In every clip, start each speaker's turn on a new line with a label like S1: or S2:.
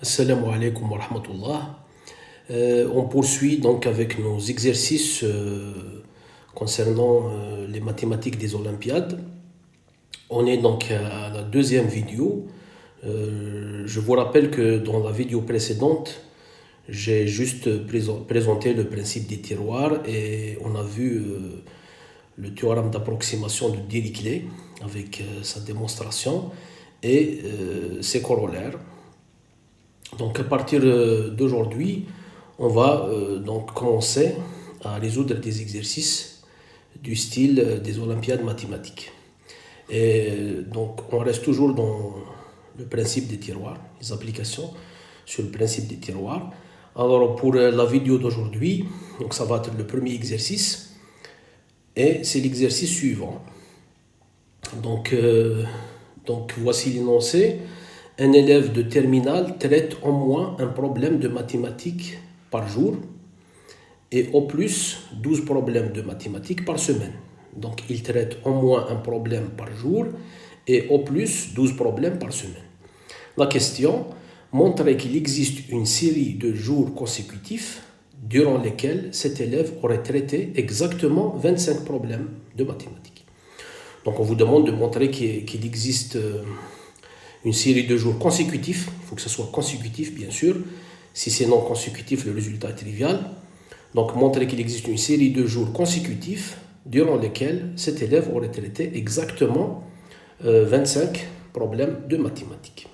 S1: Assalamu alaikum wa rahmatullah. On poursuit donc avec nos exercices concernant les mathématiques des Olympiades. On est donc à la deuxième vidéo. Je vous rappelle que dans la vidéo précédente, j'ai juste présenté le principe des tiroirs et on a vu le théorème d'approximation de Dirichlet avec sa démonstration et ses corollaires. Donc à partir d'aujourd'hui, on va donc commencer à résoudre des exercices du style des Olympiades mathématiques. Et donc on reste toujours dans le principe des tiroirs, les applications sur le principe des tiroirs. Alors pour la vidéo d'aujourd'hui, donc ça va être le premier exercice et c'est l'exercice suivant. Donc voici l'énoncé. Un élève de terminale traite au moins un problème de mathématiques par jour et au plus 12 problèmes de mathématiques par semaine. Donc il traite au moins un problème par jour et au plus 12 problèmes par semaine. La question montrait qu'il existe une série de jours consécutifs durant lesquels cet élève aurait traité exactement 25 problèmes de mathématiques. Donc on vous demande de montrer qu'il existe une série de jours consécutifs, il faut que ce soit consécutif bien sûr, si c'est non consécutif le résultat est trivial. Donc montrer qu'il existe une série de jours consécutifs durant lesquels cet élève aurait traité exactement 25 problèmes de mathématiques.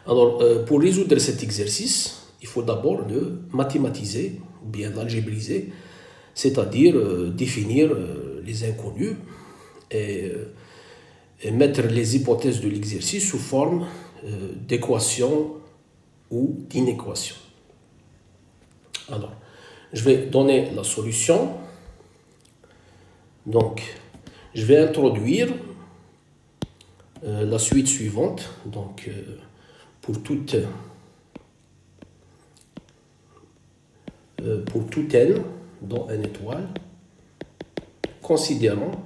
S1: Alors pour résoudre cet exercice, il faut d'abord le mathématiser, ou bien l'algébriser, c'est-à-dire définir les inconnus et mettre les hypothèses de l'exercice sous forme d'équations ou d'inéquations. Alors, je vais donner la solution. Donc, je vais introduire la suite suivante. Donc, pour tout n dans n étoile, considérant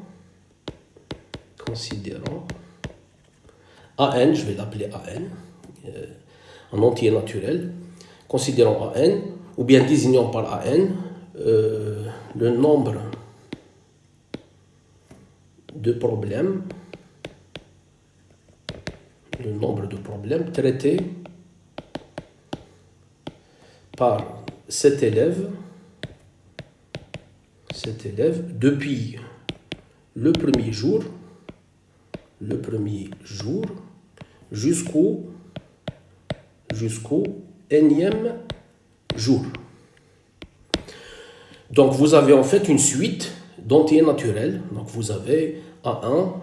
S1: AN, je vais l'appeler AN, un entier naturel, considérant AN, ou bien désignant par AN le nombre de problèmes traités par cet élève depuis le premier jour jusqu'au énième jour. Donc vous avez en fait une suite d'entiers naturels. Donc vous avez A1,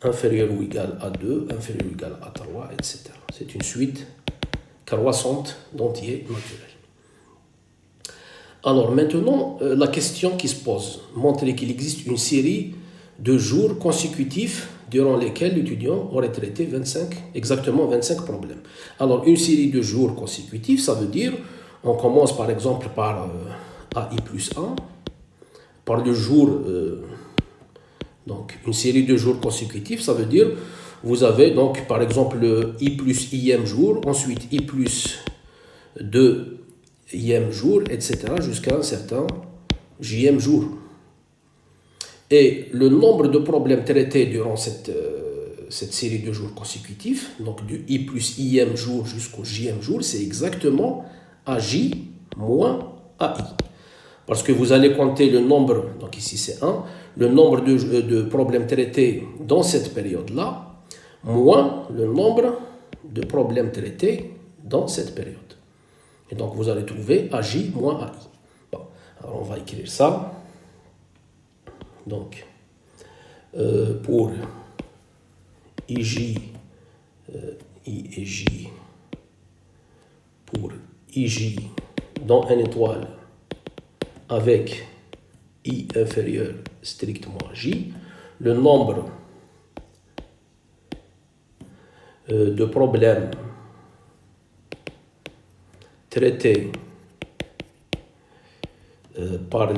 S1: inférieur ou égal à 2, inférieur ou égal à 3, etc. C'est une suite croissante d'entiers naturels. Alors maintenant, la question qui se pose, montrer qu'il existe une série de jours consécutifs durant lesquels l'étudiant aurait traité exactement 25 problèmes. Alors une série de jours consécutifs, ça veut dire, on commence par exemple par AI plus 1, par le jour, donc une série de jours consécutifs, ça veut dire, vous avez donc par exemple le I plus Ième jour, ensuite I plus 2e jour, etc., jusqu'à un certain Jème jour. Et le nombre de problèmes traités durant cette série de jours consécutifs, donc du I plus Ième jour jusqu'au Jème jour, c'est exactement AJ moins AI. Parce que vous allez compter le nombre, donc ici c'est 1, le nombre de problèmes traités dans cette période-là, moins le nombre de problèmes traités dans cette période. Et donc vous allez trouver AJ moins AI. Bon, alors on va écrire ça. Donc, pour IJ, I et J, pour IJ dans n étoile avec I inférieur strictement à J, le nombre de problèmes traités par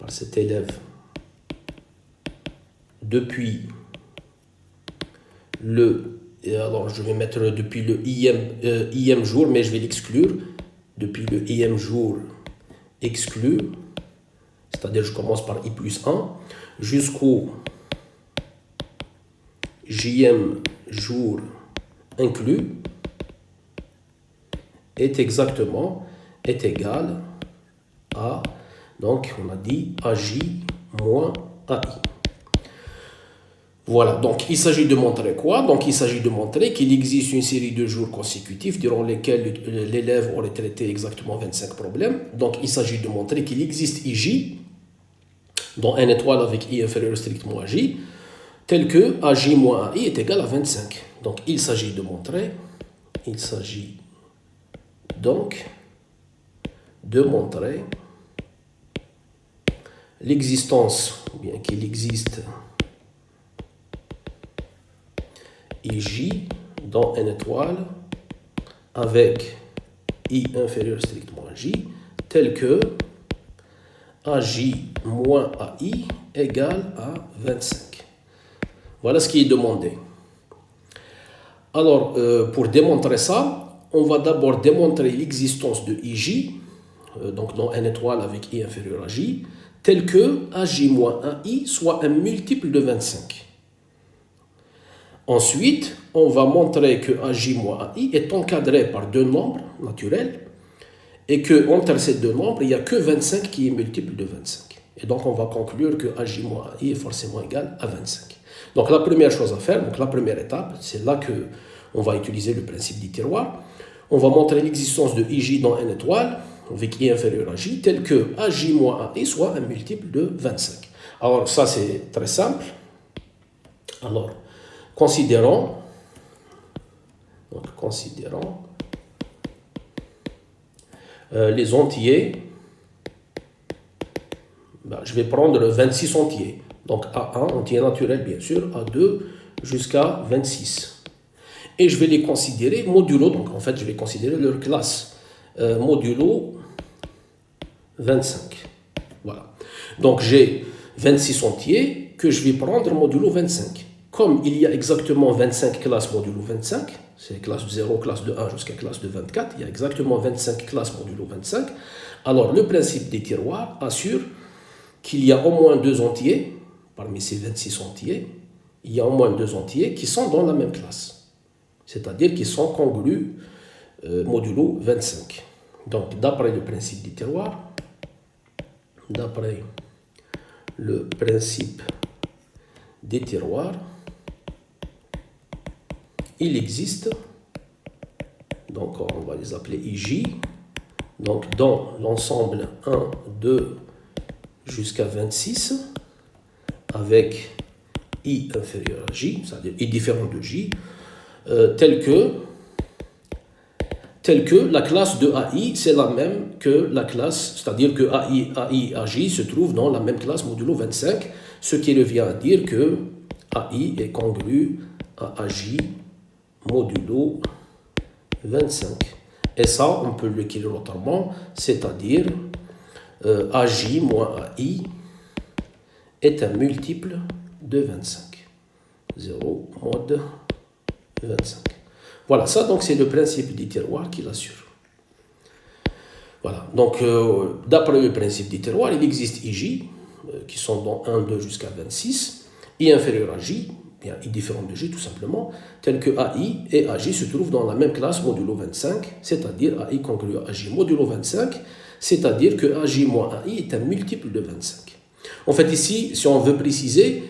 S1: cet élève depuis le Et alors, je vais mettre depuis le ième jour, mais je vais l'exclure. Depuis le ième jour exclu, c'est-à-dire je commence par i plus 1, jusqu'au jième jour inclus, est égal à, donc on a dit AJ moins AI. Voilà, donc il s'agit de montrer quoi? Donc il s'agit de montrer qu'il existe une série de jours consécutifs durant lesquels l'élève aurait traité exactement 25 problèmes. Donc il s'agit de montrer qu'il existe IJ, dont n étoile avec I inférieur strictement à J, tel que AJ moins AI est égal à 25. Donc il s'agit donc de montrer l'existence, ou bien qu'il existe IJ dans n étoile avec I inférieur strictement à J, tel que AJ moins AI égale à 25. Voilà ce qui est demandé. Alors, pour démontrer ça, on va d'abord démontrer l'existence de IJ, donc dans n étoile avec I inférieur à J, tel que AJ moins AI soit un multiple de 25. Ensuite, on va montrer que AJ moins AI est encadré par deux nombres naturels et qu'entre ces deux nombres, il n'y a que 25 qui est multiple de 25. Et donc, on va conclure que AJ moins AI est forcément égal à 25. Donc, la première chose à faire, donc la première étape, c'est là qu'on va utiliser le principe du tiroir. On va montrer l'existence de IJ dans n étoile avec I inférieur à J, tel que AJ moins AI soit un multiple de 25. Alors, ça, c'est très simple. Alors, considérons les entiers. Je vais prendre 26 entiers. Donc A1, entier naturel bien sûr, A2 jusqu'à 26. Et je vais les considérer modulo, donc en fait je vais considérer leur classe modulo 25. Voilà. Donc j'ai 26 entiers que je vais prendre modulo 25. Comme il y a exactement 25 classes modulo 25, c'est classe de 0, classe de 1 jusqu'à classe de 24, il y a exactement 25 classes modulo 25, alors le principe des tiroirs assure qu'il y a au moins deux entiers, parmi ces 26 entiers, il y a au moins deux entiers qui sont dans la même classe, c'est-à-dire qui sont congrus modulo 25. Donc, d'après le principe des tiroirs, il existe, donc on va les appeler IJ, donc dans l'ensemble 1, 2 jusqu'à 26, avec I inférieur à J, c'est-à-dire I différent de J, tel que la classe de AI, c'est la même que la classe, c'est-à-dire que AI, AJ se trouve dans la même classe modulo 25, ce qui revient à dire que AI est congru à AJ modulo 25. Et ça, on peut l'écrire autrement, c'est-à-dire AJ moins AI est un multiple de 25. 0 mode 25. Voilà, ça donc c'est le principe du tiroir qui l'assure. Voilà, donc d'après le principe du tiroir, il existe IJ, qui sont dans 1, 2 jusqu'à 26, I inférieur à J, bien I différent de J tout simplement, tel que AI et AJ se trouvent dans la même classe modulo 25, c'est-à-dire AI congru à AJ modulo 25, c'est-à-dire que AJ moins AI est un multiple de 25. En fait ici, si on veut préciser,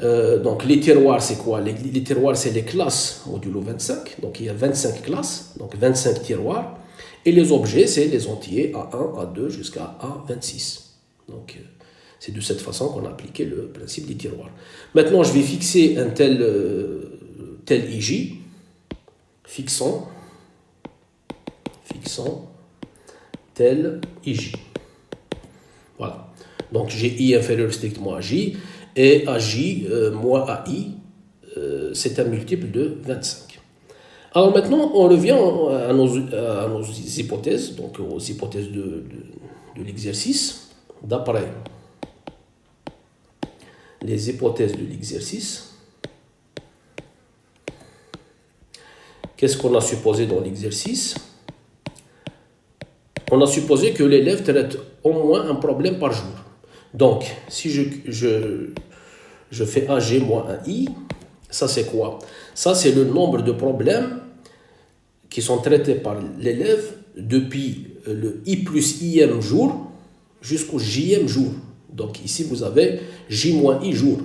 S1: donc les tiroirs c'est quoi? Les tiroirs c'est les classes modulo 25, donc il y a 25 classes, donc 25 tiroirs, et les objets c'est les entiers A1, A2 jusqu'à A26. Donc c'est de cette façon qu'on a appliqué le principe des tiroirs. Maintenant je vais fixer un tel IJ, fixons tel IJ. Voilà, donc j'ai I inférieur strictement à J, et AJ moins AI, c'est un multiple de 25. Alors maintenant, on revient à nos hypothèses, donc aux hypothèses de l'exercice. D'après les hypothèses de l'exercice, qu'est-ce qu'on a supposé dans l'exercice? On a supposé que l'élève traite au moins un problème par jour. Donc, si je fais AG moins AI, ça c'est quoi? Ça c'est le nombre de problèmes qui sont traités par l'élève depuis le I plus Ième jour jusqu'au Jème jour. Donc ici vous avez J moins I jour.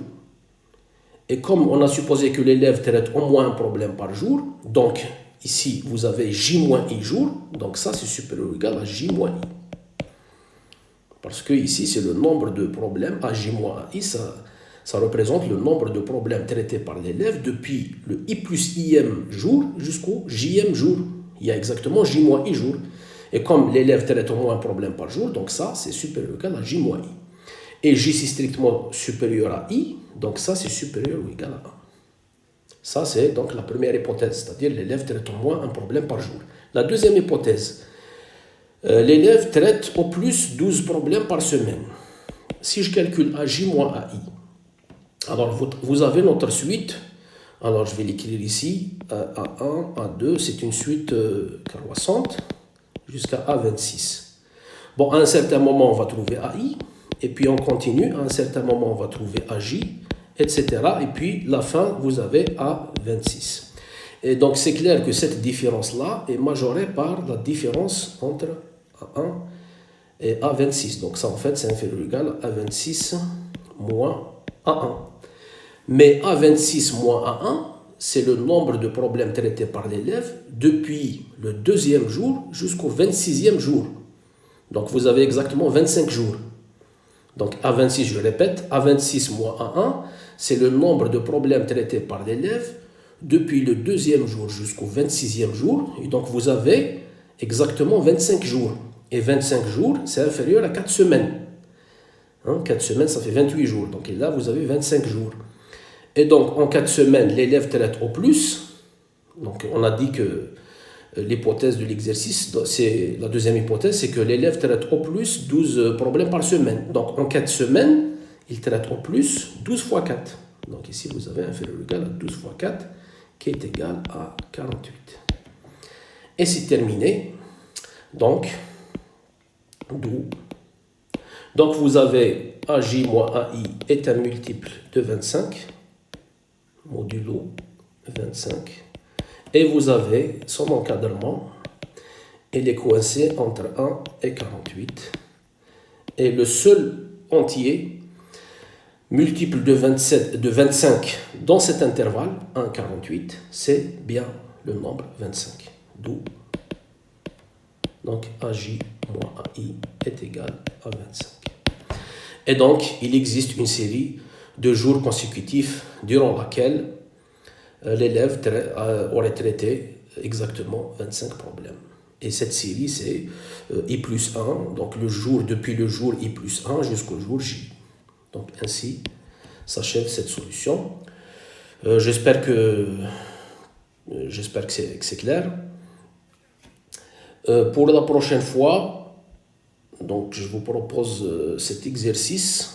S1: Et comme on a supposé que l'élève traite au moins un problème par jour, donc ici vous avez J moins I jour, donc ça c'est supérieur ou égal à J moins I. Parce que ici c'est le nombre de problèmes à J moins I, ça représente le nombre de problèmes traités par l'élève depuis le I plus Ième jour jusqu'au Jème jour. Il y a exactement J moins I jour. Et comme l'élève traite au moins un problème par jour, donc ça c'est supérieur ou égal à J moins I. Et J c'est strictement supérieur à I, donc ça c'est supérieur ou égal à 1. Ça c'est donc la première hypothèse, c'est-à-dire l'élève traite au moins un problème par jour. La deuxième hypothèse, l'élève traite au plus 12 problèmes par semaine. Si je calcule AJ moins AI, alors vous avez notre suite, alors je vais l'écrire ici, A1, A2, c'est une suite croissante jusqu'à A26. Bon, à un certain moment, on va trouver AI, et puis on continue, à un certain moment, on va trouver AJ, etc. Et puis, la fin, vous avez A26. Et donc, c'est clair que cette différence-là est majorée par la différence entre A1 et A26. Donc, ça, en fait, c'est inférieur ou égal à A26 moins A1. Mais A26 moins A1, c'est le nombre de problèmes traités par l'élève depuis le deuxième jour jusqu'au 26e jour. Donc, vous avez exactement 25 jours. Donc, A26, je répète, A26 moins A1, c'est le nombre de problèmes traités par l'élève depuis le deuxième jour jusqu'au 26e jour. Et donc, vous avez exactement 25 jours. Et 25 jours, c'est inférieur à 4 semaines. 4 semaines, ça fait 28 jours. Donc, là, vous avez 25 jours. Et donc, en 4 semaines, l'élève traite au plus. Donc, on a dit que l'hypothèse de l'exercice, c'est la deuxième hypothèse, c'est que l'élève traite au plus 12 problèmes par semaine. Donc, en 4 semaines, il traite au plus 12 fois 4. Donc, ici, vous avez inférieur ou égal à 12 fois 4, qui est égal à 48. Et c'est terminé. Donc, vous avez AJ moins AI est un multiple de 25, modulo 25. Et vous avez son encadrement, il est coincé entre 1 et 48. Et le seul entier multiple de 25 dans cet intervalle, 1, 48, c'est bien le nombre 25. D'où donc AJ moins AI est égal à 25. Et donc, il existe une série de jours consécutifs durant laquelle l'élève aurait traité exactement 25 problèmes. Et cette série, c'est I plus 1, donc le jour, depuis le jour I plus 1 jusqu'au jour J. Donc ainsi s'achève cette solution. J'espère que c'est clair. Pour la prochaine fois, donc je vous propose cet exercice.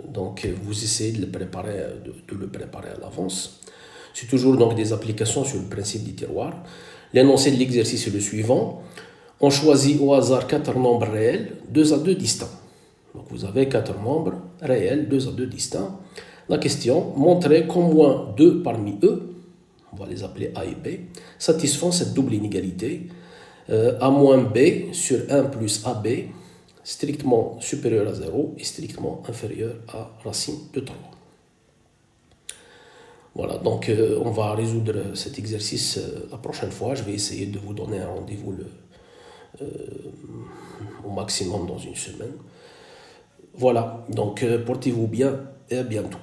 S1: Donc, vous essayez de le préparer à l'avance. C'est toujours donc des applications sur le principe du tiroir. L'énoncé de l'exercice est le suivant. On choisit au hasard 4 nombres réels, 2 à 2 distincts. Donc, vous avez 4 nombres réels, 2 à 2 distincts. La question, montrez qu'au moins 2 parmi eux, on va les appeler A et B, satisfont cette double inégalité. A moins B sur 1 plus AB, strictement supérieur à 0 et strictement inférieur à racine de 3. Voilà, donc on va résoudre cet exercice la prochaine fois. Je vais essayer de vous donner un rendez-vous au maximum dans une semaine. Voilà, donc portez-vous bien et à bientôt.